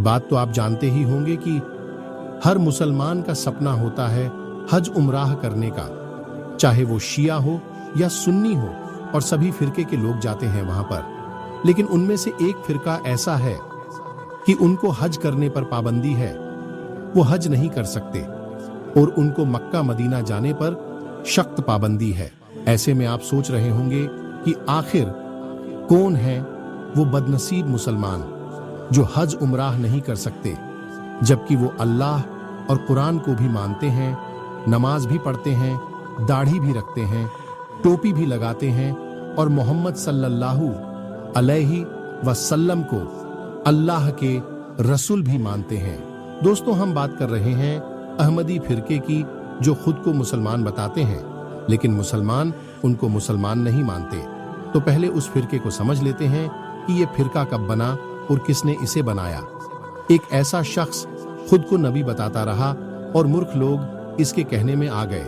बात तो आप जानते ही होंगे कि हर मुसलमान का सपना होता है हज उम्राह करने का, चाहे वो शिया हो या सुन्नी हो, और सभी फिरके के लोग जाते हैं वहां पर। लेकिन उनमें से एक फिरका ऐसा है कि उनको हज करने पर पाबंदी है, वो हज नहीं कर सकते और उनको मक्का मदीना जाने पर सख्त पाबंदी है। ऐसे में आप सोच रहे होंगे कि आखिर कौन है वो बदनसीब मुसलमान जो हज उम्राह नहीं कर सकते, जबकि वो अल्लाह और कुरान को भी मानते हैं, नमाज भी पढ़ते हैं, दाढ़ी भी रखते हैं, टोपी भी लगाते हैं और मोहम्मद सल्लल्लाहु अलैहि वसल्लम को अल्लाह के रसूल भी मानते हैं। दोस्तों, हम बात कर रहे हैं अहमदी फिरके की, जो खुद को मुसलमान बताते हैं, लेकिन मुसलमान उनको मुसलमान नहीं मानते। तो पहले उस फिरके को समझ लेते हैं कि ये फिरका कब बना और किसने इसे बनाया। एक ऐसा शख्स खुद को नबी बताता रहा और मूर्ख लोग इसके कहने में आ गए।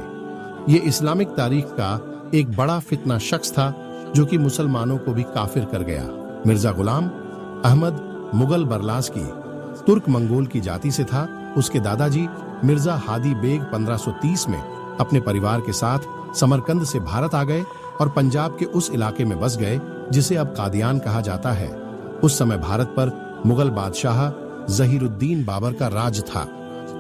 ये इस्लामिक तारीख का एक बड़ा फितना शख्स था जो कि मुसलमानों को भी काफिर कर गया। मिर्जा गुलाम अहमद मुगल बरलास की तुर्क मंगोल की जाति से था। उसके दादाजी मिर्जा हादी बेग 1530 में अपने परिवार के साथ समरकंद से भारत आ गए और पंजाब के उस इलाके में बस गए जिसे अब कादियान कहा जाता है। उस समय भारत पर मुगल बादशाह जहीरुद्दीन बाबर का राज था।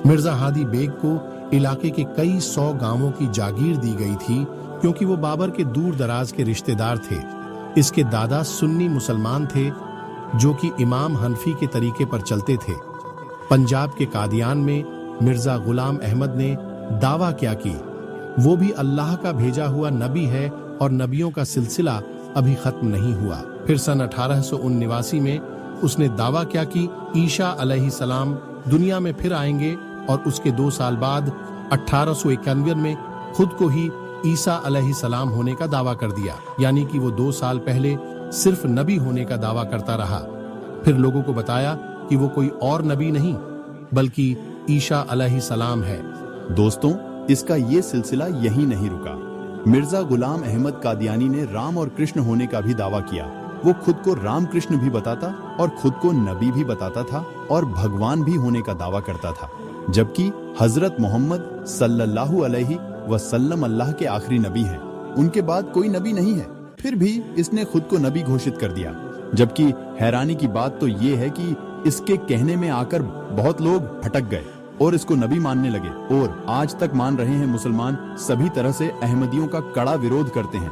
मिर्जा हादी बेग को इलाके के कई 100 गांवों की जागीर दी गई थी, क्योंकि वो बाबर के दूर दराज के रिश्तेदार थे। इसके दादा सुन्नी मुसलमान थे जो कि इमाम हनफी के तरीके पर चलते थे। पंजाब के कादियान में मिर्जा गुलाम अहमद ने दावा किया कि वो भी अल्लाह का भेजा हुआ नबी है और नबियों का सिलसिला अभी खत्म नहीं हुआ। फिर सन 1879 में उसने दावा किया कि ईसा अलैहिस्सलाम दुनिया में फिर आएंगे, और उसके 2 साल बाद 1891 में खुद को ही ईसा अलैहिस्सलाम होने का दावा कर दिया। यानी कि वो 2 साल पहले सिर्फ नबी होने का दावा करता रहा। फिर लोगों को बताया कि वो कोई और नबी नहीं बल्कि ईसा अलैहिस्सलाम है। दोस्तों, इसका ये सिलसिला यहीं नहीं रुका। मिर्जा गुलाम अहमद कादियानी ने राम और कृष्ण होने का भी दावा किया। वो खुद को राम कृष्ण भी बताता और खुद को नबी भी बताता था और भगवान भी होने का दावा करता था, जबकि हजरत मोहम्मद सल्लल्लाहु अलैहि वसल्लम अल्लाह के आखिरी नबी हैं। उनके बाद कोई नबी नहीं है। फिर भी इसने खुद को नबी घोषित कर दिया। जबकि हैरानी की बात तो ये है कि इसके कहने में आकर बहुत लोग भटक गए और इसको नबी मानने लगे, और आज तक मान रहे हैं। मुसलमान सभी तरह से अहमदियों का कड़ा विरोध करते हैं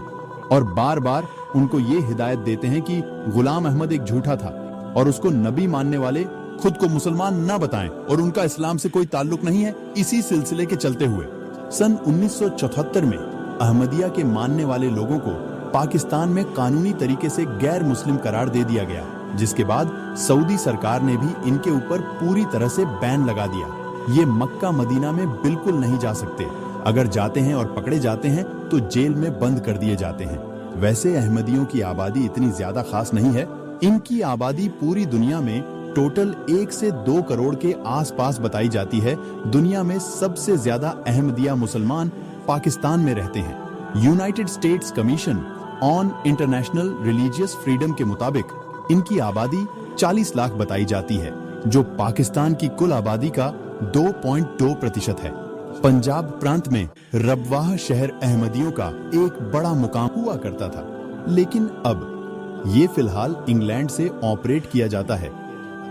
और बार बार उनको ये हिदायत देते हैं कि गुलाम अहमद एक झूठा था और उसको नबी मानने वाले खुद को मुसलमान न बताएं और उनका इस्लाम से कोई ताल्लुक नहीं है। इसी सिलसिले के चलते हुए सन 1974 में अहमदिया के मानने वाले लोगों को पाकिस्तान में कानूनी तरीके से गैर मुस्लिम करार दे दिया गया, जिसके बाद सऊदी सरकार ने भी इनके ऊपर पूरी तरह से बैन लगा दिया। ये मक्का मदीना में बिल्कुल नहीं जा सकते। अगर जाते हैं और पकड़े जाते हैं तो जेल में बंद कर दिए जाते हैं। वैसे अहमदियों की आबादी इतनी ज्यादा खास नहीं है। इनकी आबादी पूरी दुनिया में टोटल 1 से 2 करोड़ के आसपास बताई जाती है। दुनिया में सबसे ज्यादा अहमदिया मुसलमान पाकिस्तान में रहते हैं। United states commission on international religious freedom के मुताबिक इनकी आबादी 40 लाख बताई जाती है, जो पाकिस्तान की कुल आबादी का 2.2% है। पंजाब प्रांत में रबवाह शहर अहमदियों का एक बड़ा मुकाम हुआ करता था, लेकिन अब ये फिलहाल इंग्लैंड से ऑपरेट किया जाता है।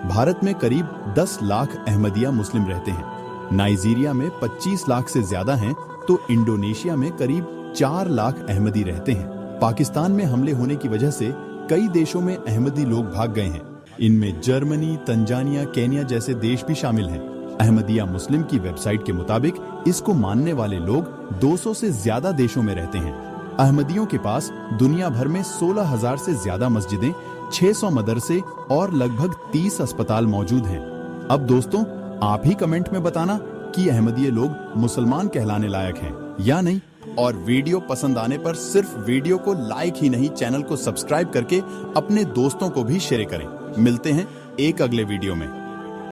भारत में करीब 10 लाख अहमदिया मुस्लिम रहते हैं। नाइजीरिया में 25 लाख से ज्यादा हैं, तो इंडोनेशिया में करीब 4 लाख अहमदी रहते हैं। पाकिस्तान में हमले होने की वजह से कई देशों में अहमदी लोग भाग गए हैं। इनमें जर्मनी, तंजानिया, केन्या जैसे देश भी शामिल हैं। अहमदिया मुस्लिम की वेबसाइट के मुताबिक इसको मानने वाले लोग 200 से ज्यादा देशों में रहते हैं। अहमदियों के पास दुनिया भर में 16,000 से ज्यादा मस्जिदें, 600 मदरसे और लगभग 30 अस्पताल मौजूद हैं। अब दोस्तों, आप ही कमेंट में बताना कि अहमदिये लोग मुसलमान कहलाने लायक हैं या नहीं। और वीडियो पसंद आने पर सिर्फ वीडियो को लाइक ही नहीं, चैनल को सब्सक्राइब करके अपने दोस्तों को भी शेयर करें। मिलते हैं एक अगले वीडियो में।